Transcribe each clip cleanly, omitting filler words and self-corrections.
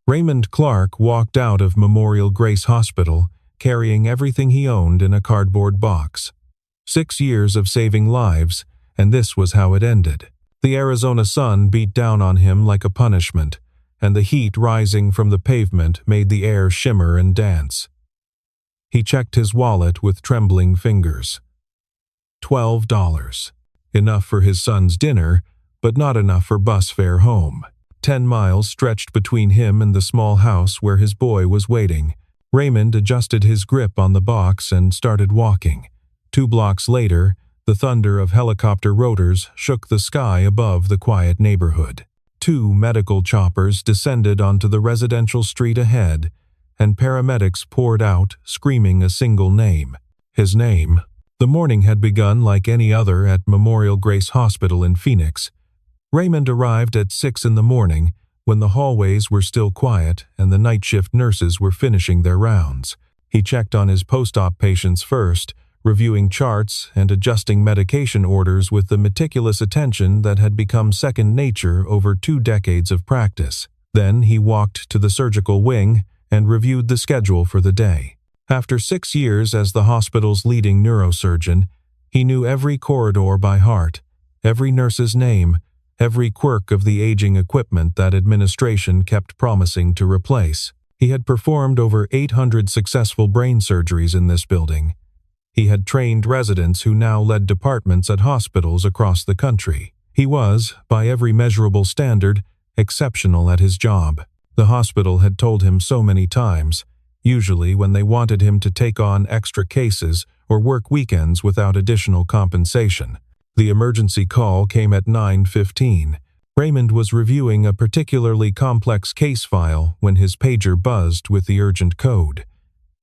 Raymond Clark walked out of Memorial Grace Hospital, carrying everything he owned in a cardboard box. 6 years of saving lives, and this was how it ended. The Arizona sun beat down on him like a punishment, and the heat rising from the pavement made the air shimmer and dance. He checked his wallet with trembling fingers. $12. Enough for his son's dinner, but not enough for bus fare home. 10 miles stretched between him and the small house where his boy was waiting. Raymond adjusted his grip on the box and started walking. 2 blocks later, the thunder of helicopter rotors shook the sky above the quiet neighborhood. 2 medical choppers descended onto the residential street ahead, and paramedics poured out, screaming a single name. His name. The morning had begun like any other at Memorial Grace Hospital in Phoenix. Raymond arrived at 6 in the morning, when the hallways were still quiet and the night shift nurses were finishing their rounds. He checked on his post-op patients first, reviewing charts and adjusting medication orders with the meticulous attention that had become second nature over 2 decades of practice. Then he walked to the surgical wing and reviewed the schedule for the day. After 6 years as the hospital's leading neurosurgeon, he knew every corridor by heart, every nurse's name, every quirk of the aging equipment that administration kept promising to replace. He had performed over 800 successful brain surgeries in this building. He had trained residents who now led departments at hospitals across the country. He was, by every measurable standard, exceptional at his job. The hospital had told him so many times, usually when they wanted him to take on extra cases or work weekends without additional compensation. The emergency call came at 9:15. Raymond was reviewing a particularly complex case file when his pager buzzed with the urgent code.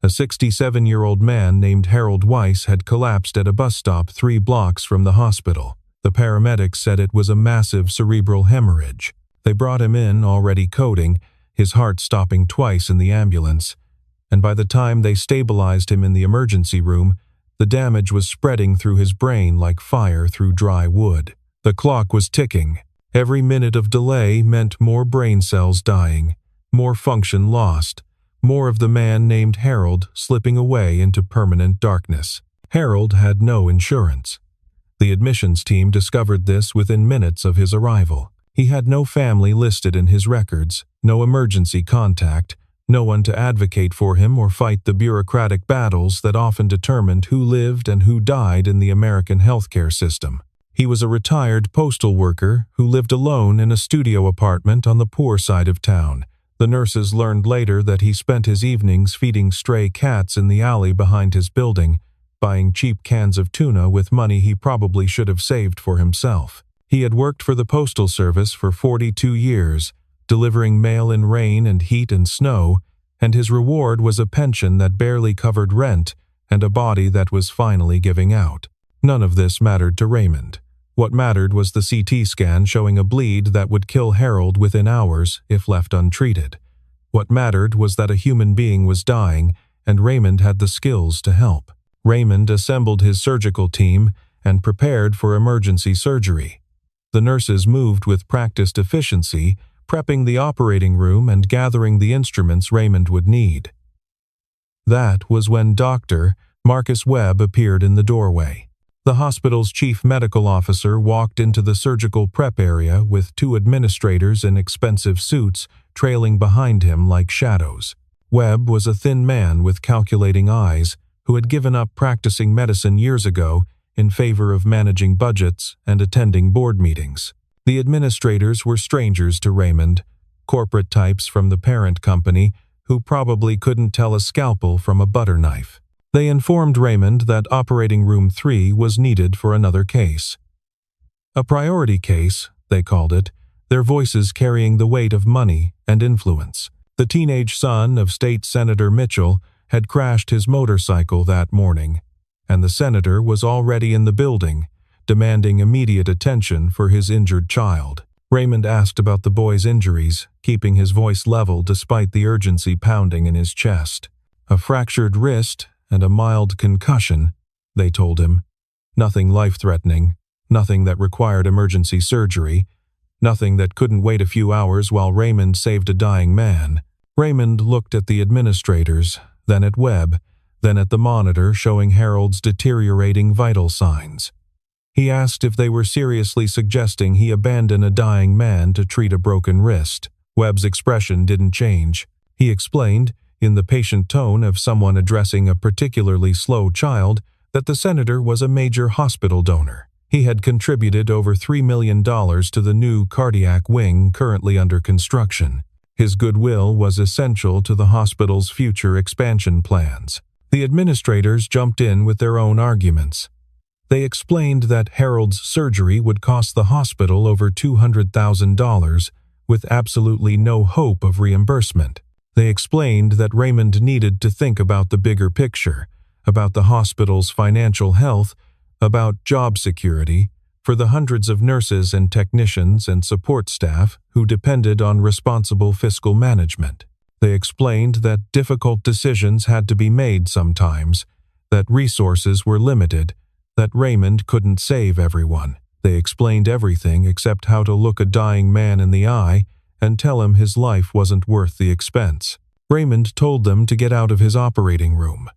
A 67-year-old man named Harold Weiss had collapsed at a bus stop 3 blocks from the hospital. The paramedics said it was a massive cerebral hemorrhage. They brought him in already coding, his heart stopping twice in the ambulance, and by the time they stabilized him in the emergency room, the damage was spreading through his brain like fire through dry wood. The clock was ticking. Every minute of delay meant more brain cells dying, more function lost, more of the man named Harold slipping away into permanent darkness. Harold had no insurance. The admissions team discovered this within minutes of his arrival. He had no family listed in his records, no emergency contact, no one to advocate for him or fight the bureaucratic battles that often determined who lived and who died in the American healthcare system. He was a retired postal worker who lived alone in a studio apartment on the poor side of town. The nurses learned later that he spent his evenings feeding stray cats in the alley behind his building, buying cheap cans of tuna with money he probably should have saved for himself. He had worked for the Postal Service for 42 years, delivering mail in rain and heat and snow, and his reward was a pension that barely covered rent and a body that was finally giving out. None of this mattered to Raymond. What mattered was the CT scan showing a bleed that would kill Harold within hours if left untreated. What mattered was that a human being was dying, and Raymond had the skills to help. Raymond assembled his surgical team and prepared for emergency surgery. The nurses moved with practiced efficiency, prepping the operating room and gathering the instruments Raymond would need. That was when Dr. Marcus Webb appeared in the doorway. The hospital's chief medical officer walked into the surgical prep area with 2 administrators in expensive suits trailing behind him like shadows. Webb was a thin man with calculating eyes who had given up practicing medicine years ago in favor of managing budgets and attending board meetings. The administrators were strangers to Raymond, corporate types from the parent company who probably couldn't tell a scalpel from a butter knife. They informed Raymond that Operating Room 3 was needed for another case. A priority case, they called it, their voices carrying the weight of money and influence. The teenage son of State Senator Mitchell had crashed his motorcycle that morning, and the senator was already in the building, demanding immediate attention for his injured child. Raymond asked about the boy's injuries, keeping his voice level despite the urgency pounding in his chest. A fractured wrist and a mild concussion, they told him. Nothing life-threatening, nothing that required emergency surgery, nothing that couldn't wait a few hours while Raymond saved a dying man. Raymond looked at the administrators, then at Webb, then at the monitor showing Harold's deteriorating vital signs. He asked if they were seriously suggesting he abandon a dying man to treat a broken wrist. Webb's expression didn't change. He explained, in the patient tone of someone addressing a particularly slow child, that the senator was a major hospital donor. He had contributed over $3 million to the new cardiac wing currently under construction. His goodwill was essential to the hospital's future expansion plans. The administrators jumped in with their own arguments. They explained that Harold's surgery would cost the hospital over $200,000 with absolutely no hope of reimbursement. They explained that Raymond needed to think about the bigger picture, about the hospital's financial health, about job security, for the hundreds of nurses and technicians and support staff who depended on responsible fiscal management. They explained that difficult decisions had to be made sometimes, that resources were limited, that Raymond couldn't save everyone. They explained everything except how to look a dying man in the eye and tell him his life wasn't worth the expense. Raymond told them to get out of his operating room.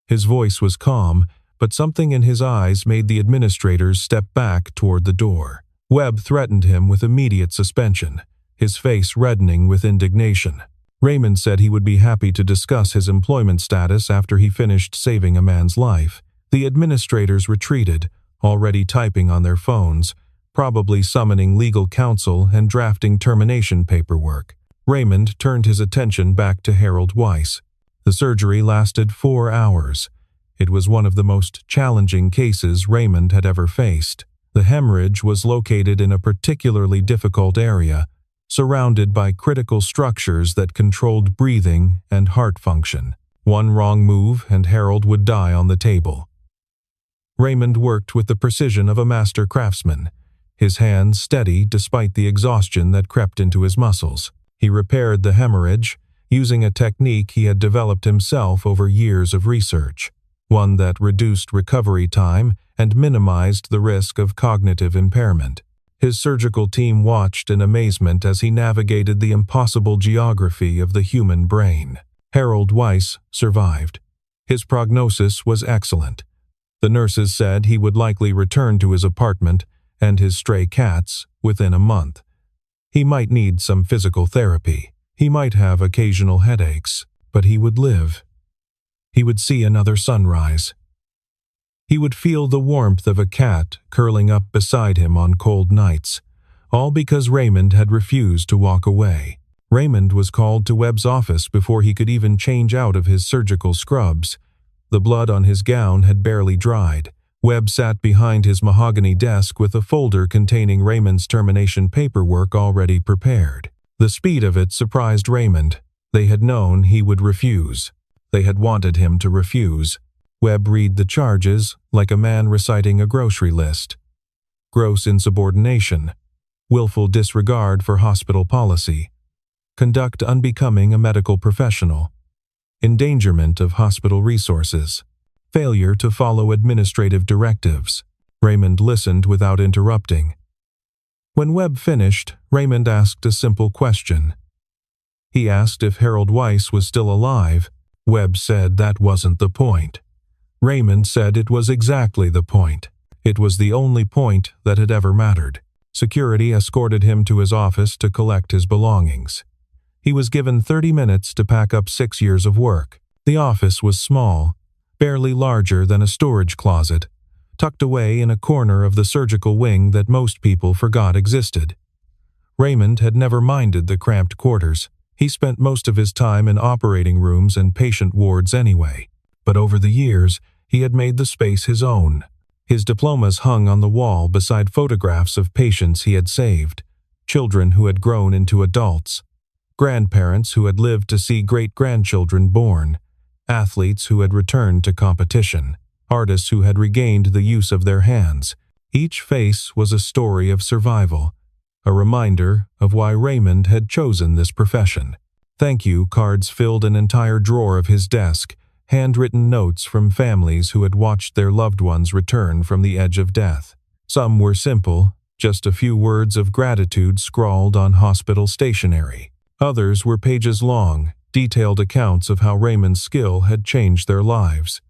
His voice was calm, but something in his eyes made the administrators step back toward the door. Webb threatened him with immediate suspension, his face reddening with indignation. Raymond said he would be happy to discuss his employment status after he finished saving a man's life. The administrators retreated, already typing on their phones, probably summoning legal counsel and drafting termination paperwork. Raymond turned his attention back to Harold Weiss. The surgery lasted 4 hours. It was one of the most challenging cases Raymond had ever faced. The hemorrhage was located in a particularly difficult area, surrounded by critical structures that controlled breathing and heart function. One wrong move and Harold would die on the table. Raymond worked with the precision of a master craftsman, his hands steady despite the exhaustion that crept into his muscles. He repaired the hemorrhage, using a technique he had developed himself over years of research, one that reduced recovery time and minimized the risk of cognitive impairment. His surgical team watched in amazement as he navigated the impossible geography of the human brain. Harold Weiss survived. His prognosis was excellent. The nurses said he would likely return to his apartment and his stray cats within a month. He might need some physical therapy. He might have occasional headaches, but he would live. He would see another sunrise. He would feel the warmth of a cat curling up beside him on cold nights, all because Raymond had refused to walk away. Raymond was called to Webb's office before he could even change out of his surgical scrubs. The blood on his gown had barely dried. Webb sat behind his mahogany desk with a folder containing Raymond's termination paperwork already prepared. The speed of it surprised Raymond. They had known he would refuse. They had wanted him to refuse. Webb read the charges like a man reciting a grocery list. Gross insubordination, willful disregard for hospital policy, conduct unbecoming a medical professional, endangerment of hospital resources, failure to follow administrative directives. Raymond listened without interrupting. When Webb finished, Raymond asked a simple question. He asked if Harold Weiss was still alive. Webb said that wasn't the point. Raymond said it was exactly the point. It was the only point that had ever mattered. Security escorted him to his office to collect his belongings. He was given 30 minutes to pack up 6 years of work. The office was small, barely larger than a storage closet, tucked away in a corner of the surgical wing that most people forgot existed. Raymond had never minded the cramped quarters. He spent most of his time in operating rooms and patient wards anyway. But over the years, he had made the space his own. His diplomas hung on the wall beside photographs of patients he had saved, children who had grown into adults, grandparents who had lived to see great-grandchildren born, athletes who had returned to competition, artists who had regained the use of their hands. Each face was a story of survival, a reminder of why Raymond had chosen this profession. Thank you cards filled an entire drawer of his desk, handwritten notes from families who had watched their loved ones return from the edge of death. Some were simple, just a few words of gratitude scrawled on hospital stationery. Others were pages long, detailed accounts of how Raymond's skill had changed their lives.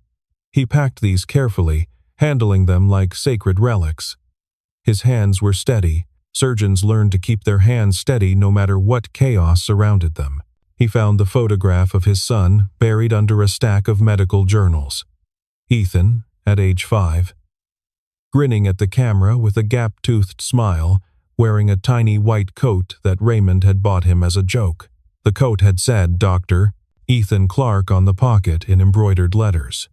He packed these carefully, handling them like sacred relics. His hands were steady. Surgeons learned to keep their hands steady no matter what chaos surrounded them. He found the photograph of his son buried under a stack of medical journals. Ethan, at age 5, grinning at the camera with a gap-toothed smile, wearing a tiny white coat that Raymond had bought him as a joke. The coat had said Dr. Ethan Clark on the pocket in embroidered letters.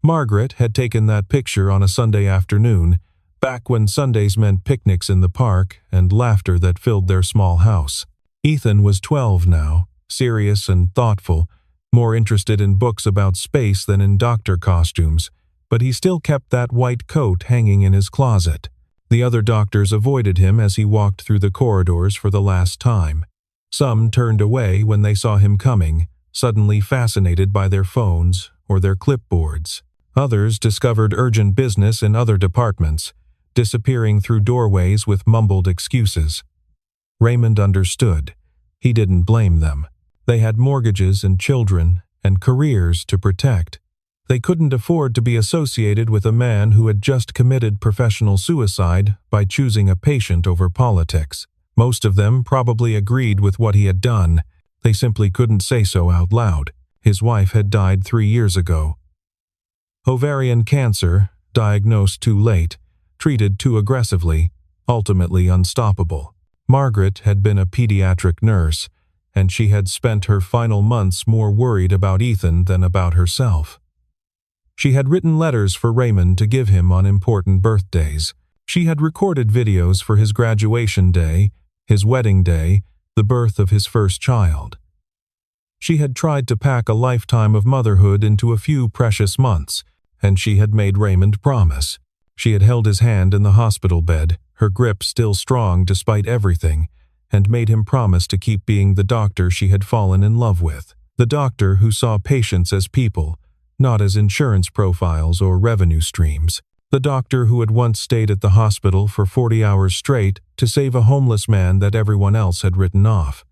Margaret had taken that picture on a Sunday afternoon, back when Sundays meant picnics in the park and laughter that filled their small house. Ethan was 12 now, serious and thoughtful, more interested in books about space than in doctor costumes, but he still kept that white coat hanging in his closet. The other doctors avoided him as he walked through the corridors for the last time. Some turned away when they saw him coming, suddenly fascinated by their phones or their clipboards. Others discovered urgent business in other departments, disappearing through doorways with mumbled excuses. Raymond understood. He didn't blame them. They had mortgages and children and careers to protect. They couldn't afford to be associated with a man who had just committed professional suicide by choosing a patient over politics. Most of them probably agreed with what he had done. They simply couldn't say so out loud. His wife had died 3 years ago. Ovarian cancer, diagnosed too late, treated too aggressively, ultimately unstoppable. Margaret had been a pediatric nurse, and she had spent her final months more worried about Ethan than about herself. She had written letters for Raymond to give him on important birthdays. She had recorded videos for his graduation day, his wedding day, the birth of his first child. She had tried to pack a lifetime of motherhood into a few precious months, and she had made Raymond promise. She had held his hand in the hospital bed, her grip still strong despite everything, and made him promise to keep being the doctor she had fallen in love with. The doctor who saw patients as people, not as insurance profiles or revenue streams. The doctor who had once stayed at the hospital for 40 hours straight to save a homeless man that everyone else had written off.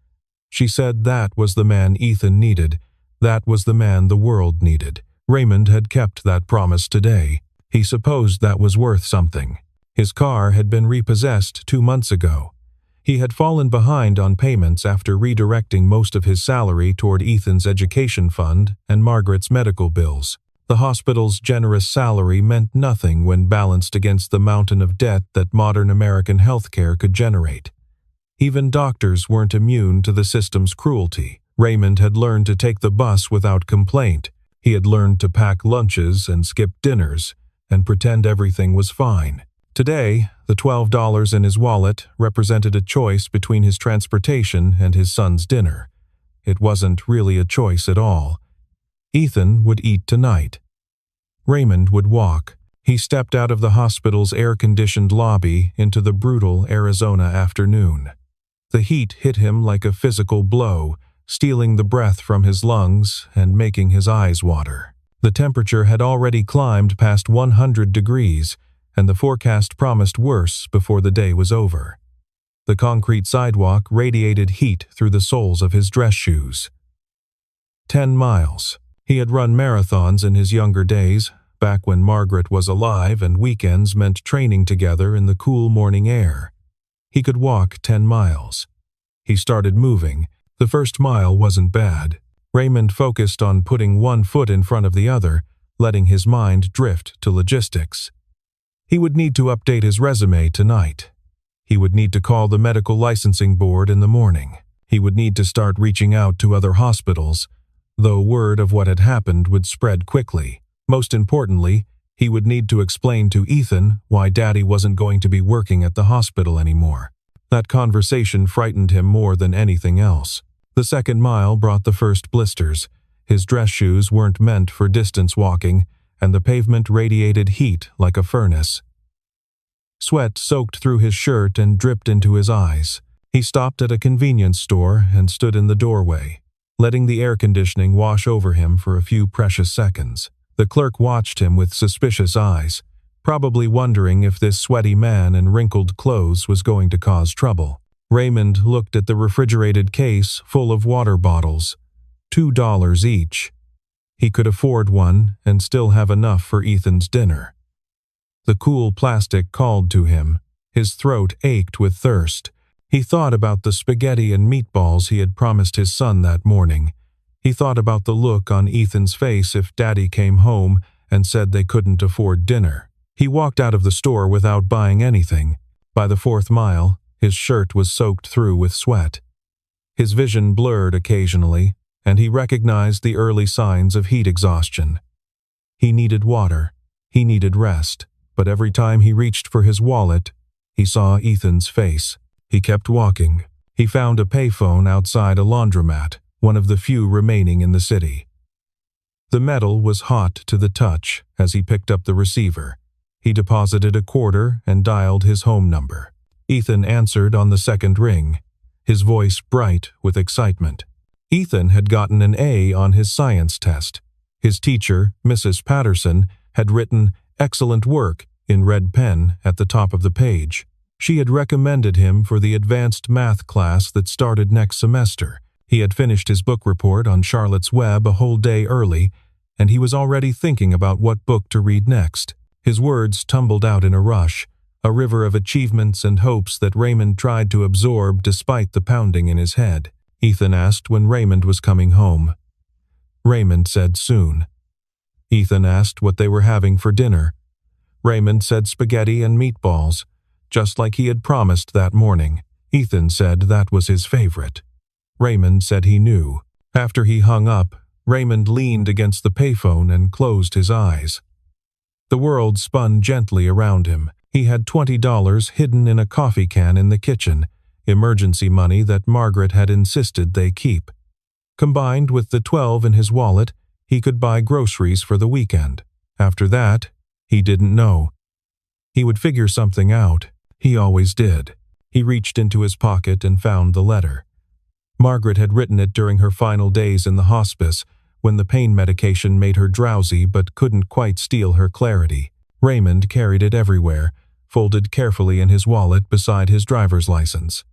She said that was the man Ethan needed. That was the man the world needed. Raymond had kept that promise today. He supposed that was worth something. His car had been repossessed 2 months ago. He had fallen behind on payments after redirecting most of his salary toward Ethan's education fund and Margaret's medical bills. The hospital's generous salary meant nothing when balanced against the mountain of debt that modern American healthcare could generate. Even doctors weren't immune to the system's cruelty. Raymond had learned to take the bus without complaint. He had learned to pack lunches and skip dinners and pretend everything was fine. Today, the $12 in his wallet represented a choice between his transportation and his son's dinner. It wasn't really a choice at all. Ethan would eat tonight. Raymond would walk. He stepped out of the hospital's air-conditioned lobby into the brutal Arizona afternoon. The heat hit him like a physical blow, stealing the breath from his lungs and making his eyes water. The temperature had already climbed past 100 degrees, and the forecast promised worse before the day was over. The concrete sidewalk radiated heat through the soles of his dress shoes. 10 miles. He had run marathons in his younger days, back when Margaret was alive and weekends meant training together in the cool morning air. He could walk 10 miles. He started moving. The first mile wasn't bad. Raymond focused on putting one foot in front of the other, letting his mind drift to logistics. He would need to update his resume tonight. He would need to call the medical licensing board in the morning. He would need to start reaching out to other hospitals, though word of what had happened would spread quickly. Most importantly, he would need to explain to Ethan why Daddy wasn't going to be working at the hospital anymore. That conversation frightened him more than anything else. The second mile brought the first blisters. His dress shoes weren't meant for distance walking, and the pavement radiated heat like a furnace. Sweat soaked through his shirt and dripped into his eyes. He stopped at a convenience store and stood in the doorway, letting the air conditioning wash over him for a few precious seconds. The clerk watched him with suspicious eyes, probably wondering if this sweaty man in wrinkled clothes was going to cause trouble. Raymond looked at the refrigerated case full of water bottles, $2 each. He could afford one and still have enough for Ethan's dinner. The cool plastic called to him. His throat ached with thirst. He thought about the spaghetti and meatballs he had promised his son that morning. He thought about the look on Ethan's face if Daddy came home and said they couldn't afford dinner. He walked out of the store without buying anything. By the 4th mile, his shirt was soaked through with sweat. His vision blurred occasionally, and he recognized the early signs of heat exhaustion. He needed water. He needed rest. But every time he reached for his wallet, he saw Ethan's face. He kept walking. He found a payphone outside a laundromat, one of the few remaining in the city. The metal was hot to the touch as he picked up the receiver. He deposited a quarter and dialed his home number. Ethan answered on the second ring, his voice bright with excitement. Ethan had gotten an A on his science test. His teacher, Mrs. Patterson, had written "excellent work" in red pen at the top of the page. She had recommended him for the advanced math class that started next semester. He had finished his book report on Charlotte's Web a whole day early, and he was already thinking about what book to read next. His words tumbled out in a rush, a river of achievements and hopes that Raymond tried to absorb despite the pounding in his head. Ethan asked when Raymond was coming home. Raymond said soon. Ethan asked what they were having for dinner. Raymond said spaghetti and meatballs, just like he had promised that morning. Ethan said that was his favorite. Raymond said he knew. After he hung up, Raymond leaned against the payphone and closed his eyes. The world spun gently around him. He had $20 hidden in a coffee can in the kitchen, emergency money that Margaret had insisted they keep. Combined with the $12 in his wallet, he could buy groceries for the weekend. After that, he didn't know. He would figure something out. He always did. He reached into his pocket and found the letter. Margaret had written it during her final days in the hospice, when the pain medication made her drowsy but couldn't quite steal her clarity. Raymond carried it everywhere, folded carefully in his wallet beside his driver's license.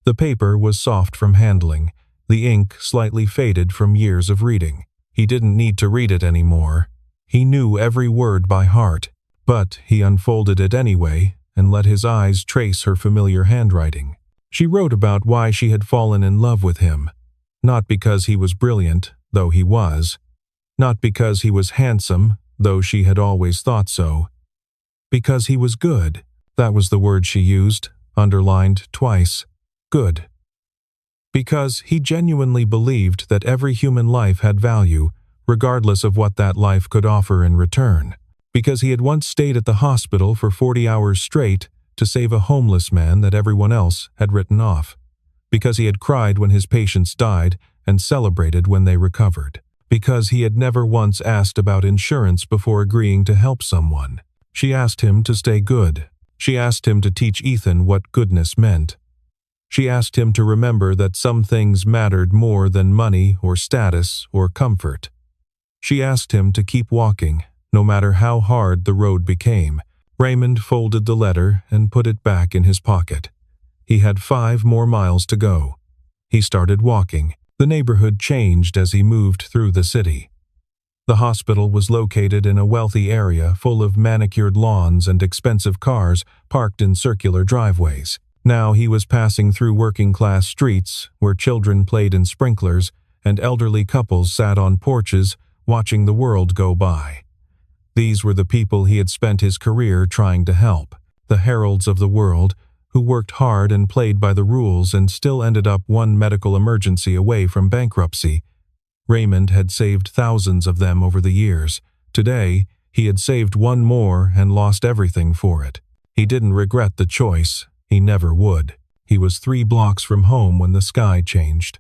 The paper was soft from handling, the ink slightly faded from years of reading. He didn't need to read it anymore. He knew every word by heart, but he unfolded it anyway and let his eyes trace her familiar handwriting. She wrote about why she had fallen in love with him, not because he was brilliant, though he was, not because he was handsome, though she had always thought so, because he was good. That was the word she used, underlined twice. Good. Because he genuinely believed that every human life had value, regardless of what that life could offer in return. Because he had once stayed at the hospital for 40 hours straight to save a homeless man that everyone else had written off. Because he had cried when his patients died and celebrated when they recovered. Because he had never once asked about insurance before agreeing to help someone. She asked him to stay good. She asked him to teach Ethan what goodness meant. She asked him to remember that some things mattered more than money or status or comfort. She asked him to keep walking, no matter how hard the road became. Raymond folded the letter and put it back in his pocket. He had 5 more miles to go. He started walking. The neighborhood changed as he moved through the city. The hospital was located in a wealthy area full of manicured lawns and expensive cars parked in circular driveways. Now he was passing through working-class streets where children played in sprinklers and elderly couples sat on porches watching the world go by. These were the people he had spent his career trying to help, the heralds of the world, who worked hard and played by the rules and still ended up one medical emergency away from bankruptcy. Raymond had saved thousands of them over the years. Today, he had saved one more and lost everything for it. He didn't regret the choice. He never would. He was 3 blocks from home when the sky changed.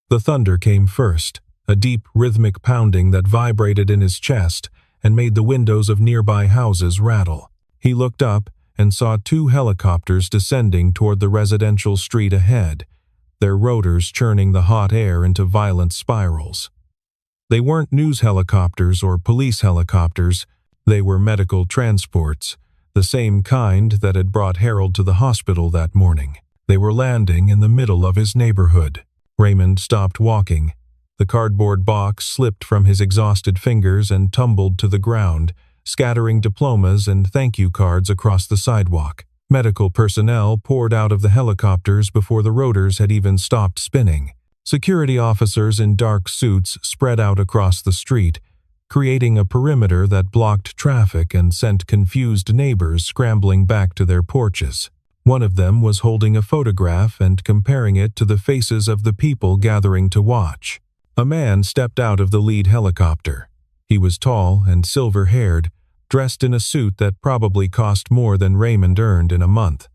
The thunder came first, a deep, rhythmic pounding that vibrated in his chest and made the windows of nearby houses rattle. He looked up and saw 2 helicopters descending toward the residential street ahead, their rotors churning the hot air into violent spirals. They weren't news helicopters or police helicopters. They were medical transports, the same kind that had brought Harold to the hospital that morning. They were landing in the middle of his neighborhood. Raymond stopped walking. The cardboard box slipped from his exhausted fingers and tumbled to the ground, scattering diplomas and thank you cards across the sidewalk. Medical personnel poured out of the helicopters before the rotors had even stopped spinning. Security officers in dark suits spread out across the street, creating a perimeter that blocked traffic and sent confused neighbors scrambling back to their porches. One of them was holding a photograph and comparing it to the faces of the people gathering to watch. A man stepped out of the lead helicopter. He was tall and silver-haired, dressed in a suit that probably cost more than Raymond earned in a month.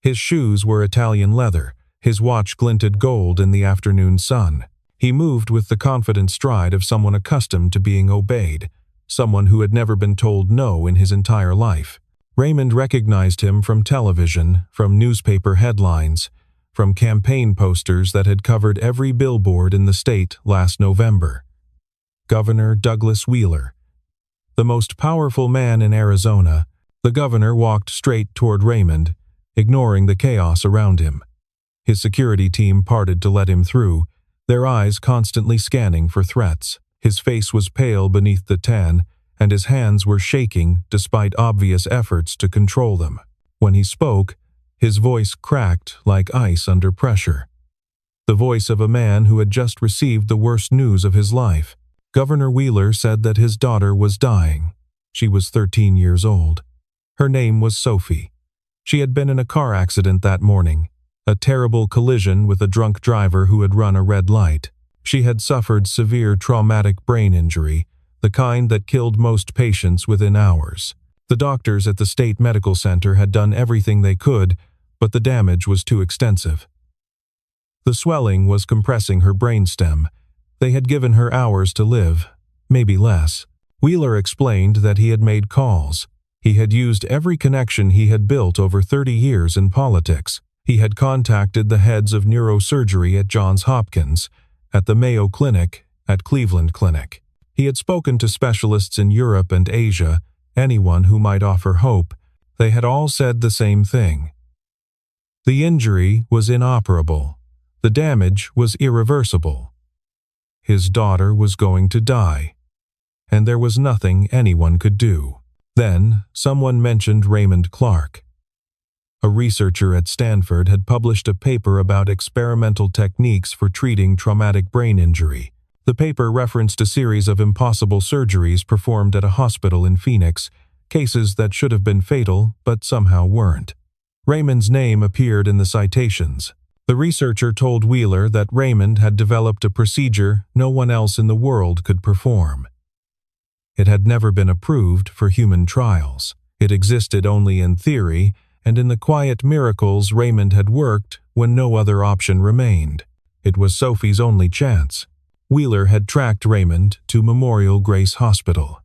His shoes were Italian leather. His watch glinted gold in the afternoon sun. He moved with the confident stride of someone accustomed to being obeyed, someone who had never been told no in his entire life. Raymond recognized him from television, from newspaper headlines, from campaign posters that had covered every billboard in the state last November. Governor Douglas Wheeler. The most powerful man in Arizona, the governor walked straight toward Raymond, ignoring the chaos around him. His security team parted to let him through, their eyes constantly scanning for threats. His face was pale beneath the tan, and his hands were shaking despite obvious efforts to control them. When he spoke, his voice cracked like ice under pressure. The voice of a man who had just received the worst news of his life. Governor Wheeler said that his daughter was dying. She was 13 years old. Her name was Sophie. She had been in a car accident that morning, a terrible collision with a drunk driver who had run a red light. She had suffered severe traumatic brain injury, the kind that killed most patients within hours. The doctors at the state medical center had done everything they could, but the damage was too extensive. The swelling was compressing her brainstem. They had given her hours to live, maybe less. Wheeler explained that he had made calls. He had used every connection he had built over 30 years in politics. He had contacted the heads of neurosurgery at Johns Hopkins, at the Mayo Clinic, at Cleveland Clinic. He had spoken to specialists in Europe and Asia, anyone who might offer hope. They had all said the same thing. The injury was inoperable. The damage was irreversible. His daughter was going to die, and there was nothing anyone could do. Then, someone mentioned Raymond Clark. A researcher at Stanford had published a paper about experimental techniques for treating traumatic brain injury. The paper referenced a series of impossible surgeries performed at a hospital in Phoenix, cases that should have been fatal but somehow weren't. Raymond's name appeared in the citations. The researcher told Wheeler that Raymond had developed a procedure no one else in the world could perform. It had never been approved for human trials. It existed only in theory and in the quiet miracles Raymond had worked when no other option remained. It was Sophie's only chance. Wheeler had tracked Raymond to Memorial Grace Hospital.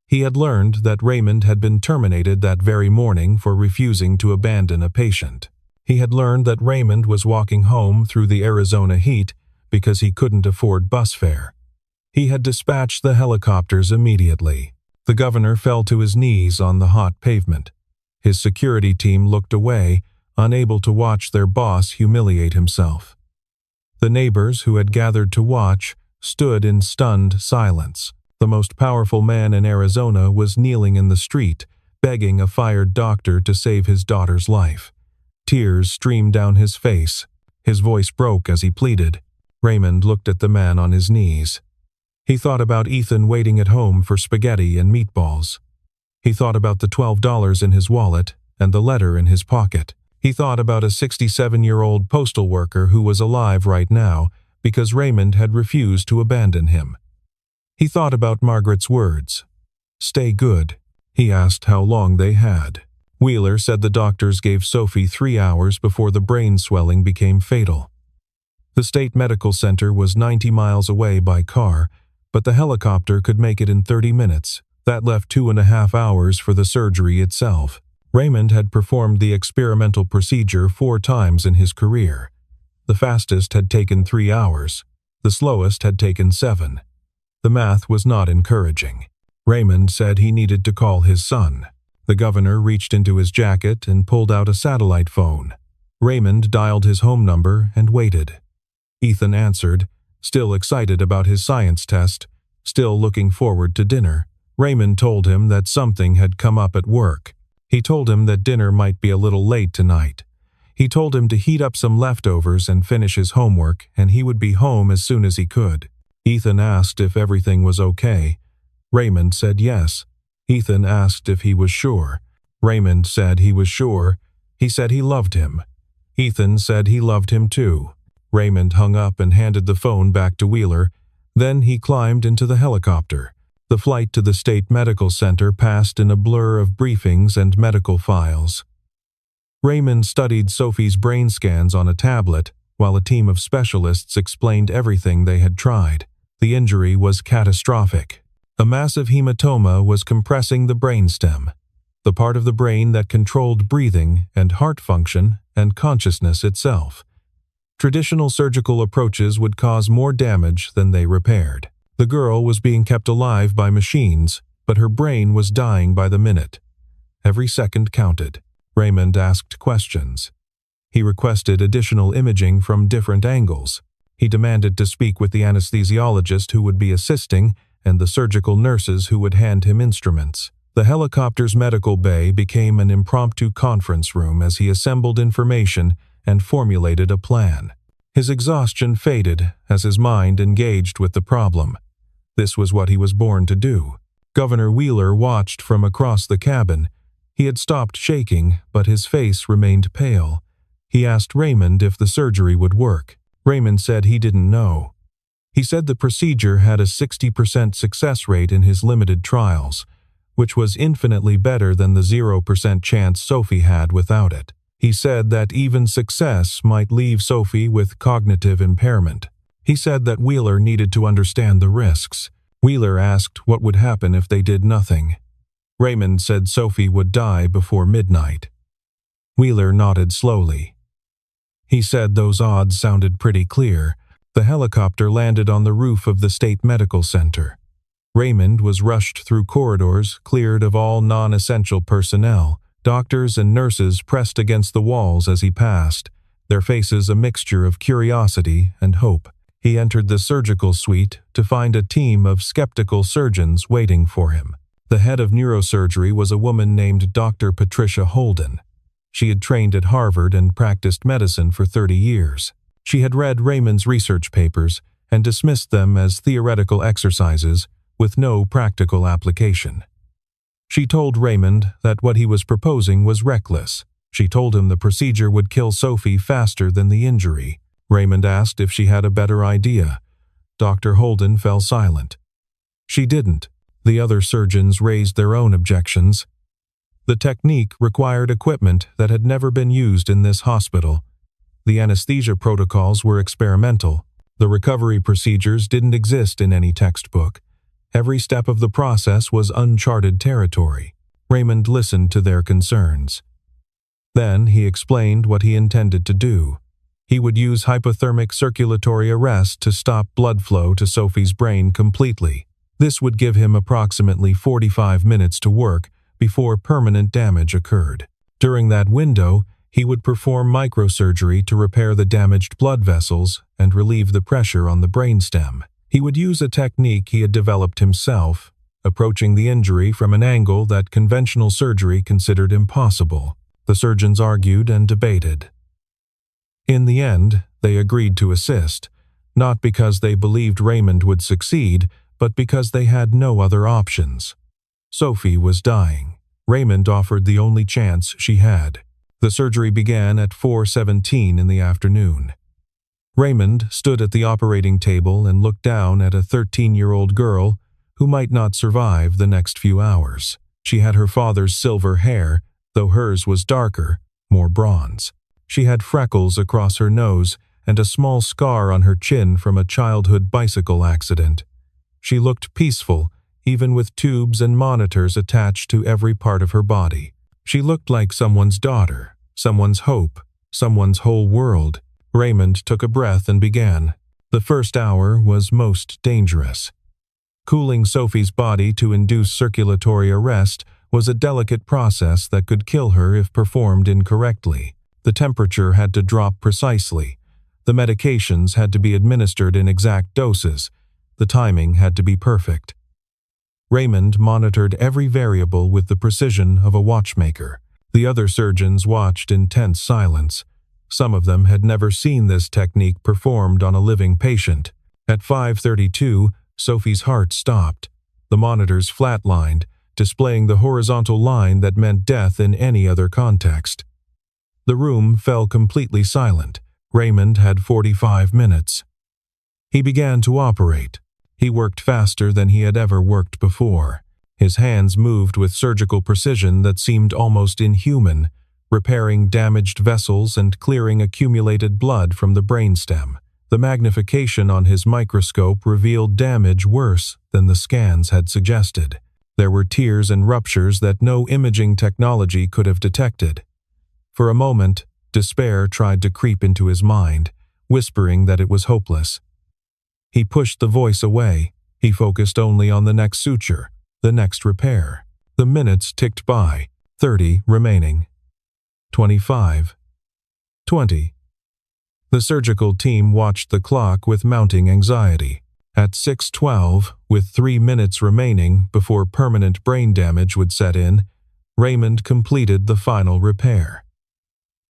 He had learned that Raymond had been terminated that very morning for refusing to abandon a patient. He had learned that Raymond was walking home through the Arizona heat because he couldn't afford bus fare. He had dispatched the helicopters immediately. The governor fell to his knees on the hot pavement. His security team looked away, unable to watch their boss humiliate himself. The neighbors who had gathered to watch stood in stunned silence. The most powerful man in Arizona was kneeling in the street, begging a fired doctor to save his daughter's life. Tears streamed down his face. His voice broke as he pleaded. Raymond looked at the man on his knees. He thought about Ethan waiting at home for spaghetti and meatballs. He thought about the $12 in his wallet and the letter in his pocket. He thought about a 67-year-old postal worker who was alive right now because Raymond had refused to abandon him. He thought about Margaret's words. "Stay good." He asked how long they had. Wheeler said the doctors gave Sophie 3 hours before the brain swelling became fatal. The state medical center was 90 miles away by car, but the helicopter could make it in 30 minutes. That left 2.5 hours for the surgery itself. Raymond had performed the experimental procedure 4 times in his career. The fastest had taken 3 hours. The slowest had taken 7. The math was not encouraging. Raymond said he needed to call his son. The governor reached into his jacket and pulled out a satellite phone. Raymond dialed his home number and waited. Ethan answered, still excited about his science test, still looking forward to dinner. Raymond told him that something had come up at work. He told him that dinner might be a little late tonight. He told him to heat up some leftovers and finish his homework, and he would be home as soon as he could. Ethan asked if everything was okay. Raymond said yes. Ethan asked if he was sure. Raymond said he was sure. He said he loved him. Ethan said he loved him too. Raymond hung up and handed the phone back to Wheeler. Then he climbed into the helicopter. The flight to the state medical center passed in a blur of briefings and medical files. Raymond studied Sophie's brain scans on a tablet, while a team of specialists explained everything they had tried. The injury was catastrophic. A massive hematoma was compressing the brainstem, the part of the brain that controlled breathing and heart function and consciousness itself. Traditional surgical approaches would cause more damage than they repaired. The girl was being kept alive by machines, but her brain was dying by the minute. Every second counted. Raymond asked questions. He requested additional imaging from different angles. He demanded to speak with the anesthesiologist who would be assisting and the surgical nurses who would hand him instruments. The helicopter's medical bay became an impromptu conference room as he assembled information and formulated a plan. His exhaustion faded as his mind engaged with the problem. This was what he was born to do. Governor Wheeler watched from across the cabin. He had stopped shaking, but his face remained pale. He asked Raymond if the surgery would work. Raymond said he didn't know. He said the procedure had a 60% success rate in his limited trials, which was infinitely better than the 0% chance Sophie had without it. He said that even success might leave Sophie with cognitive impairment. He said that Wheeler needed to understand the risks. Wheeler asked what would happen if they did nothing. Raymond said Sophie would die before midnight. Wheeler nodded slowly. He said those odds sounded pretty clear. The helicopter landed on the roof of the state medical center. Raymond was rushed through corridors, cleared of all non-essential personnel. Doctors and nurses pressed against the walls as he passed, their faces a mixture of curiosity and hope. He entered the surgical suite to find a team of skeptical surgeons waiting for him. The head of neurosurgery was a woman named Dr. Patricia Holden. She had trained at Harvard and practiced medicine for 30 years. She had read Raymond's research papers and dismissed them as theoretical exercises with no practical application. She told Raymond that what he was proposing was reckless. She told him the procedure would kill Sophie faster than the injury. Raymond asked if she had a better idea. Dr. Holden fell silent. She didn't. The other surgeons raised their own objections. The technique required equipment that had never been used in this hospital. The anesthesia protocols were experimental. The recovery procedures didn't exist in any textbook. Every step of the process was uncharted territory. Raymond listened to their concerns. Then he explained what he intended to do. He would use hypothermic circulatory arrest to stop blood flow to Sophie's brain completely. This would give him approximately 45 minutes to work before permanent damage occurred. During that window, he would perform microsurgery to repair the damaged blood vessels and relieve the pressure on the brainstem. He would use a technique he had developed himself, approaching the injury from an angle that conventional surgery considered impossible. The surgeons argued and debated. In the end, they agreed to assist, not because they believed Raymond would succeed, but because they had no other options. Sophie was dying. Raymond offered the only chance she had. The surgery began at 4:17 in the afternoon. Raymond stood at the operating table and looked down at a 13-year-old girl who might not survive the next few hours. She had her father's silver hair, though hers was darker, more bronze. She had freckles across her nose and a small scar on her chin from a childhood bicycle accident. She looked peaceful, even with tubes and monitors attached to every part of her body. She looked like someone's daughter, someone's hope, someone's whole world. Raymond took a breath and began. The first hour was most dangerous. Cooling Sophie's body to induce circulatory arrest was a delicate process that could kill her if performed incorrectly. The temperature had to drop precisely. The medications had to be administered in exact doses. The timing had to be perfect. Raymond monitored every variable with the precision of a watchmaker. The other surgeons watched in tense silence. Some of them had never seen this technique performed on a living patient. At 5:32, Sophie's heart stopped. The monitors flatlined, displaying the horizontal line that meant death in any other context. The room fell completely silent. Raymond had 45 minutes. He began to operate. He worked faster than he had ever worked before. His hands moved with surgical precision that seemed almost inhuman, repairing damaged vessels and clearing accumulated blood from the brainstem. The magnification on his microscope revealed damage worse than the scans had suggested. There were tears and ruptures that no imaging technology could have detected. For a moment, despair tried to creep into his mind, whispering that it was hopeless. He pushed the voice away. He focused only on the next suture, the next repair. The minutes ticked by, 30 remaining. 25. 20. The surgical team watched the clock with mounting anxiety. At 6:12, with 3 minutes remaining before permanent brain damage would set in, Raymond completed the final repair.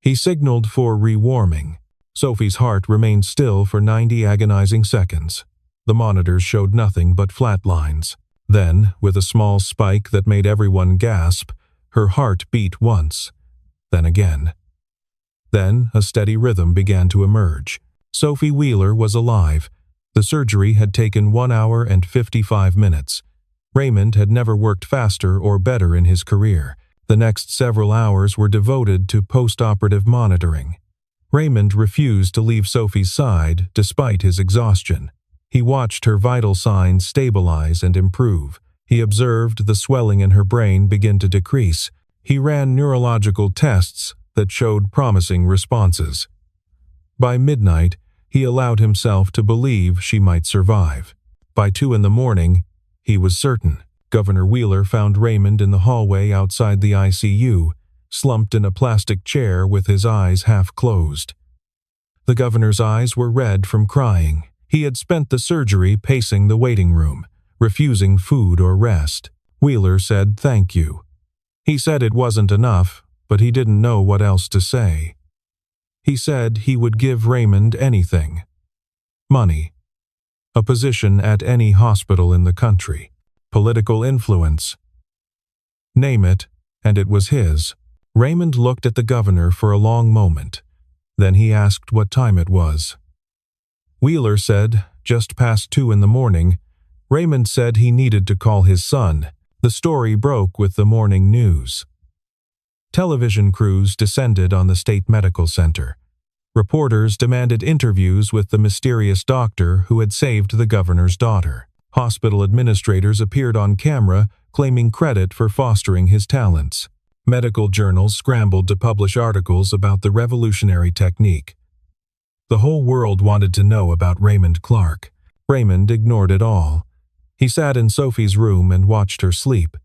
He signaled for rewarming. Sophie's heart remained still for 90 agonizing seconds. The monitors showed nothing but flat lines. Then, with a small spike that made everyone gasp, her heart beat once, then again. Then, a steady rhythm began to emerge. Sophie Wheeler was alive. The surgery had taken 1 hour and 55 minutes. Raymond had never worked faster or better in his career. The next several hours were devoted to post-operative monitoring. Raymond refused to leave Sophie's side despite his exhaustion. He watched her vital signs stabilize and improve. He observed the swelling in her brain begin to decrease. He ran neurological tests that showed promising responses. By midnight, he allowed himself to believe she might survive. By 2 a.m, he was certain. Governor Wheeler found Raymond in the hallway outside the ICU, slumped in a plastic chair with his eyes half closed. The governor's eyes were red from crying. He had spent the surgery pacing the waiting room, refusing food or rest. Wheeler said thank you. He said it wasn't enough, but he didn't know what else to say. He said he would give Raymond anything. Money. A position at any hospital in the country. Political influence. Name it, and it was his. Raymond looked at the governor for a long moment. Then he asked what time it was. Wheeler said, just past 2 a.m. Raymond said he needed to call his son. The story broke with the morning news. Television crews descended on the state medical center. Reporters demanded interviews with the mysterious doctor who had saved the governor's daughter. Hospital administrators appeared on camera, claiming credit for fostering his talents. Medical journals scrambled to publish articles about the revolutionary technique. The whole world wanted to know about Raymond Clark. Raymond ignored it all. He sat in Sophie's room and watched her sleep.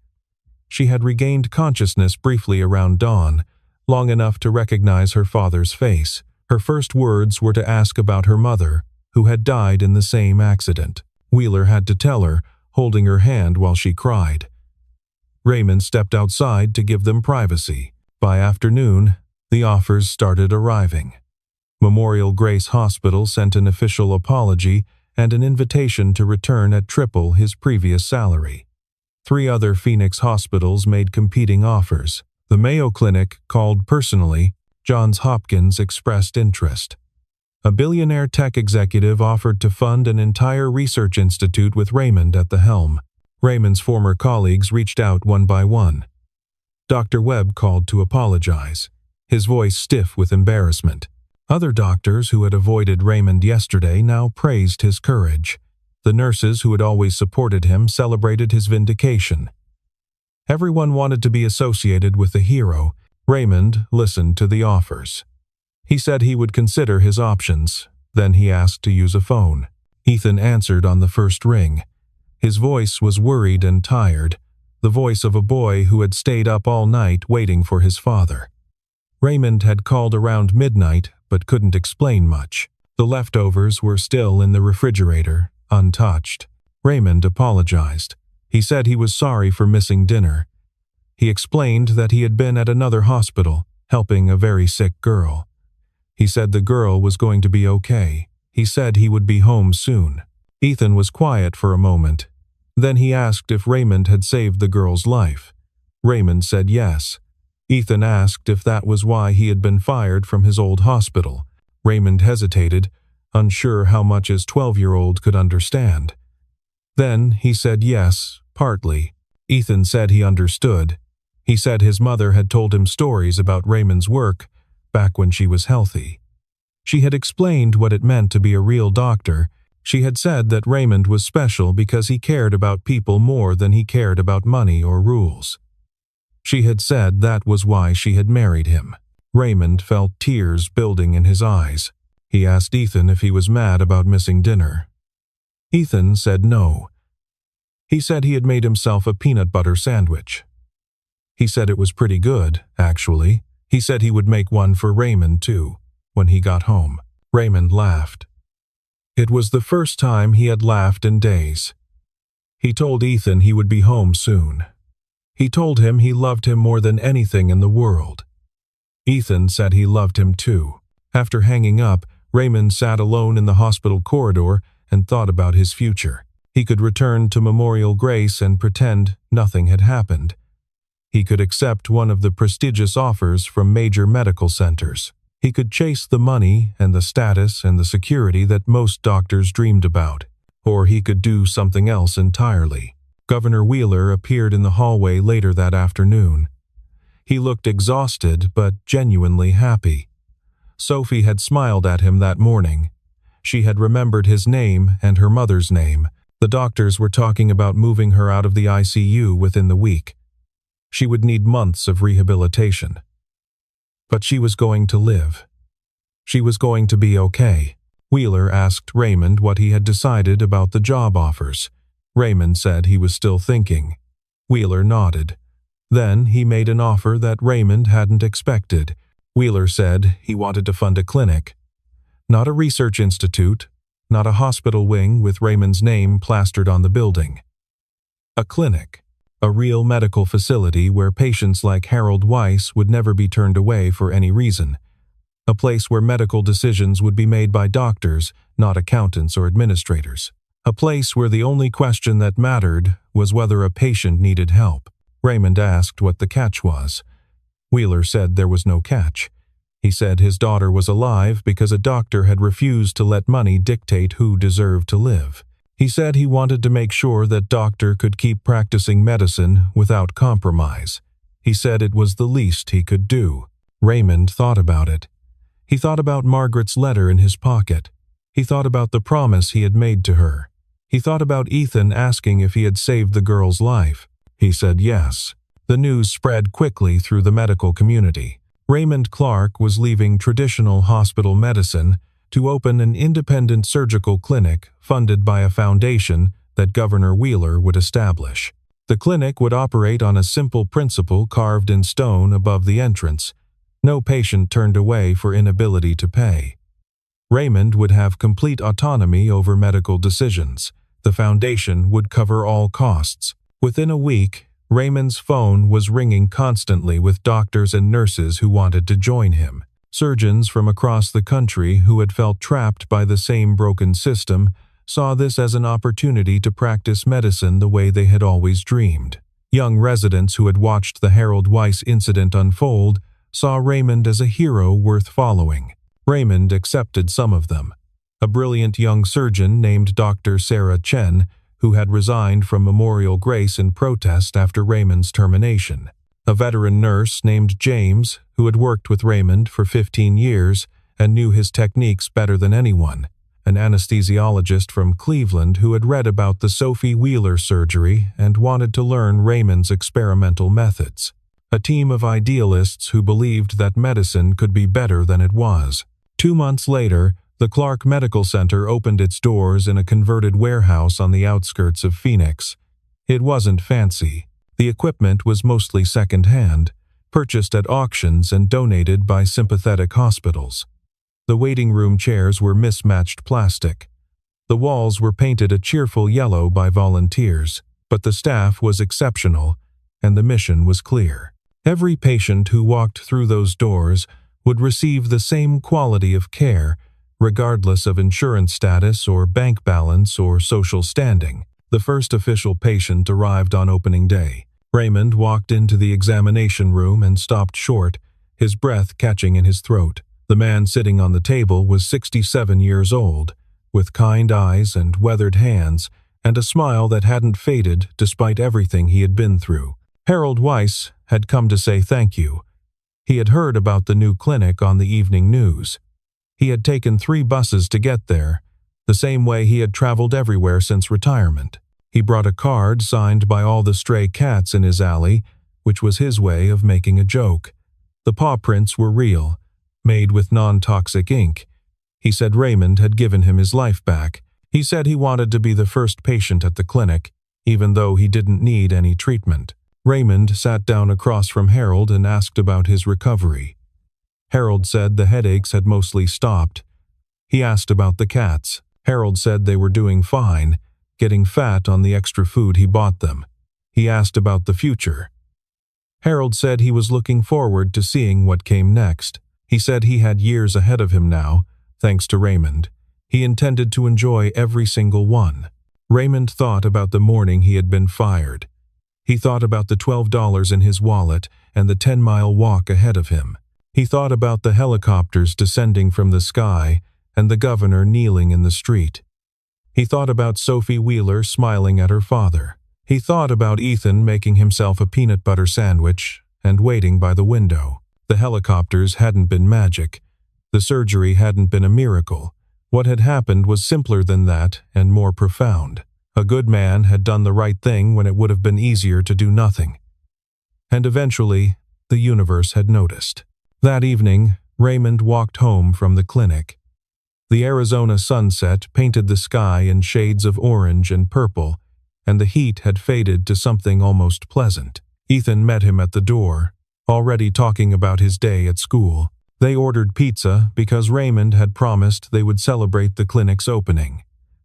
She had regained consciousness briefly around dawn, long enough to recognize her father's face. Her first words were to ask about her mother, who had died in the same accident. Wheeler had to tell her, holding her hand while she cried. Raymond stepped outside to give them privacy. By afternoon, the offers started arriving. Memorial Grace Hospital sent an official apology and an invitation to return at triple his previous salary. 3 other Phoenix hospitals made competing offers. The Mayo Clinic called personally. Johns Hopkins expressed interest. A billionaire tech executive offered to fund an entire research institute with Raymond at the helm. Raymond's former colleagues reached out one by one. Dr. Webb called to apologize, his voice stiff with embarrassment. Other doctors who had avoided Raymond yesterday now praised his courage. The nurses who had always supported him celebrated his vindication. Everyone wanted to be associated with the hero. Raymond listened to the offers. He said he would consider his options. Then he asked to use a phone. Ethan answered on the first ring. His voice was worried and tired, the voice of a boy who had stayed up all night waiting for his father. Raymond had called around midnight but couldn't explain much. The leftovers were still in the refrigerator, untouched. Raymond apologized. He said he was sorry for missing dinner. He explained that he had been at another hospital, helping a very sick girl. He said the girl was going to be okay. He said he would be home soon. Ethan was quiet for a moment. Then he asked if Raymond had saved the girl's life. Raymond said yes. Ethan asked if that was why he had been fired from his old hospital. Raymond hesitated, unsure how much his 12-year-old could understand. Then he said yes, partly. Ethan said he understood. He said his mother had told him stories about Raymond's work back when she was healthy. She had explained what it meant to be a real doctor. She had said that Raymond was special because he cared about people more than he cared about money or rules. She had said that was why she had married him. Raymond felt tears building in his eyes. He asked Ethan if he was mad about missing dinner. Ethan said no. He said he had made himself a peanut butter sandwich. He said it was pretty good, actually. He said he would make one for Raymond, too, when he got home. Raymond laughed. It was the first time he had laughed in days. He told Ethan he would be home soon. He told him he loved him more than anything in the world. Ethan said he loved him too. After hanging up, Raymond sat alone in the hospital corridor and thought about his future. He could return to Memorial Grace and pretend nothing had happened. He could accept one of the prestigious offers from major medical centers. He could chase the money and the status and the security that most doctors dreamed about. Or he could do something else entirely. Governor Wheeler appeared in the hallway later that afternoon. He looked exhausted but genuinely happy. Sophie had smiled at him that morning. She had remembered his name and her mother's name. The doctors were talking about moving her out of the ICU within the week. She would need months of rehabilitation. But she was going to live. She was going to be okay. Wheeler asked Raymond what he had decided about the job offers. Raymond said he was still thinking. Wheeler nodded. Then he made an offer that Raymond hadn't expected. Wheeler said he wanted to fund a clinic. Not a research institute, not a hospital wing with Raymond's name plastered on the building. A clinic. A real medical facility where patients like Harold Weiss would never be turned away for any reason. A place where medical decisions would be made by doctors, not accountants or administrators. A place where the only question that mattered was whether a patient needed help. Raymond asked what the catch was. Wheeler said there was no catch. He said his daughter was alive because a doctor had refused to let money dictate who deserved to live. He said he wanted to make sure that doctor could keep practicing medicine without compromise. He said it was the least he could do. Raymond thought about it. He thought about Margaret's letter in his pocket. He thought about the promise he had made to her. He thought about Ethan asking if he had saved the girl's life. He said yes. The news spread quickly through the medical community. Raymond Clark was leaving traditional hospital medicine to open an independent surgical clinic funded by a foundation that Governor Wheeler would establish. The clinic would operate on a simple principle carved in stone above the entrance. No patient turned away for inability to pay. Raymond would have complete autonomy over medical decisions. The foundation would cover all costs. Within a week, Raymond's phone was ringing constantly with doctors and nurses who wanted to join him. Surgeons from across the country who had felt trapped by the same broken system saw this as an opportunity to practice medicine the way they had always dreamed. Young residents who had watched the Harold Weiss incident unfold saw Raymond as a hero worth following. Raymond accepted some of them. A brilliant young surgeon named Dr. Sarah Chen, who had resigned from Memorial Grace in protest after Raymond's termination. A veteran nurse named James, who had worked with Raymond for 15 years and knew his techniques better than anyone. An anesthesiologist from Cleveland who had read about the Sophie Wheeler surgery and wanted to learn Raymond's experimental methods. A team of idealists who believed that medicine could be better than it was. 2 months later, the Clark Medical Center opened its doors in a converted warehouse on the outskirts of Phoenix. It wasn't fancy. The equipment was mostly second-hand. purchased at auctions and donated by sympathetic hospitals. The waiting room chairs were mismatched plastic. The walls were painted a cheerful yellow by volunteers, but the staff was exceptional, and the mission was clear. Every patient who walked through those doors would receive the same quality of care, regardless of insurance status or bank balance or social standing. The first official patient arrived on opening day. Raymond walked into the examination room and stopped short, his breath catching in his throat. The man sitting on the table was 67 years old, with kind eyes and weathered hands, and a smile that hadn't faded despite everything he had been through. Harold Weiss had come to say thank you. He had heard about the new clinic on the evening news. He had taken 3 buses to get there, the same way he had traveled everywhere since retirement. He brought a card signed by all the stray cats in his alley, which was his way of making a joke. The paw prints were real, made with non-toxic ink. He said Raymond had given him his life back. He said he wanted to be the first patient at the clinic, even though he didn't need any treatment. Raymond sat down across from Harold and asked about his recovery. Harold said the headaches had mostly stopped. He asked about the cats. Harold said they were doing fine, getting fat on the extra food he bought them. He asked about the future. Harold said he was looking forward to seeing what came next. He said he had years ahead of him now, thanks to Raymond. He intended to enjoy every single one. Raymond thought about the morning he had been fired. He thought about the $12 in his wallet and the 10-mile walk ahead of him. He thought about the helicopters descending from the sky and the governor kneeling in the street. He thought about Sophie Wheeler smiling at her father. He thought about Ethan making himself a peanut butter sandwich and waiting by the window. The helicopters hadn't been magic. The surgery hadn't been a miracle. What had happened was simpler than that and more profound. A good man had done the right thing when it would have been easier to do nothing. And eventually, the universe had noticed. That evening, Raymond walked home from the clinic. The Arizona sunset painted the sky in shades of orange and purple, and the heat had faded to something almost pleasant. Ethan met him at the door, already talking about his day at school. They ordered pizza because Raymond had promised they would celebrate the clinic's opening.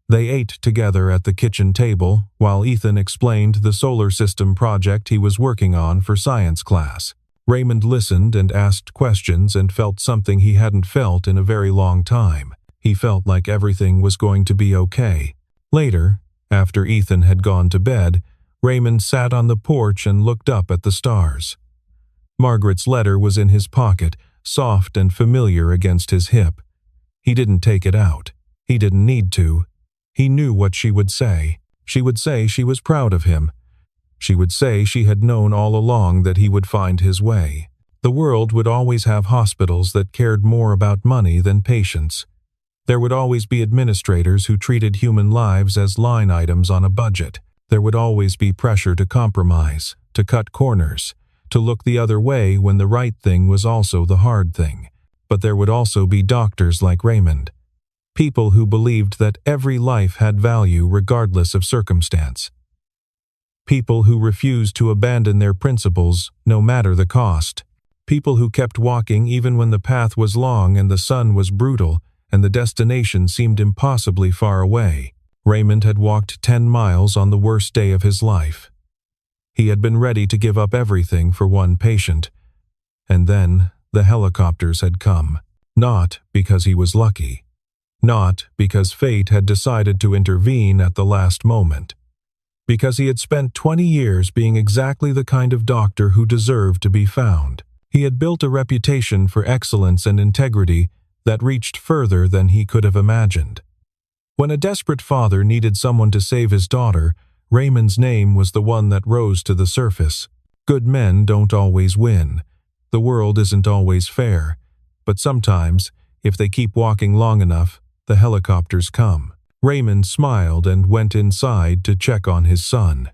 They ate together at the kitchen table while Ethan explained the solar system project he was working on for science class. Raymond listened and asked questions and felt something he hadn't felt in a very long time. He felt like everything was going to be okay. Later, after Ethan had gone to bed, Raymond sat on the porch and looked up at the stars. Margaret's letter was in his pocket, soft and familiar against his hip. He didn't take it out. He didn't need to. He knew what she would say. She would say she was proud of him. She would say she had known all along that he would find his way. The world would always have hospitals that cared more about money than patients. There would always be administrators who treated human lives as line items on a budget. There would always be pressure to compromise, to cut corners, to look the other way when the right thing was also the hard thing. But there would also be doctors like Raymond. People who believed that every life had value regardless of circumstance. People who refused to abandon their principles no matter the cost. People who kept walking even when the path was long and the sun was brutal and the destination seemed impossibly far away. Raymond had walked 10 miles on the worst day of his life. He had been ready to give up everything for one patient. And then the helicopters had come. Not because he was lucky. Not because fate had decided to intervene at the last moment. Because he had spent 20 years being exactly the kind of doctor who deserved to be found. He had built a reputation for excellence and integrity that reached further than he could have imagined. When a desperate father needed someone to save his daughter, Raymond's name was the one that rose to the surface. Good men don't always win. The world isn't always fair. But sometimes, if they keep walking long enough, the helicopters come. Raymond smiled and went inside to check on his son.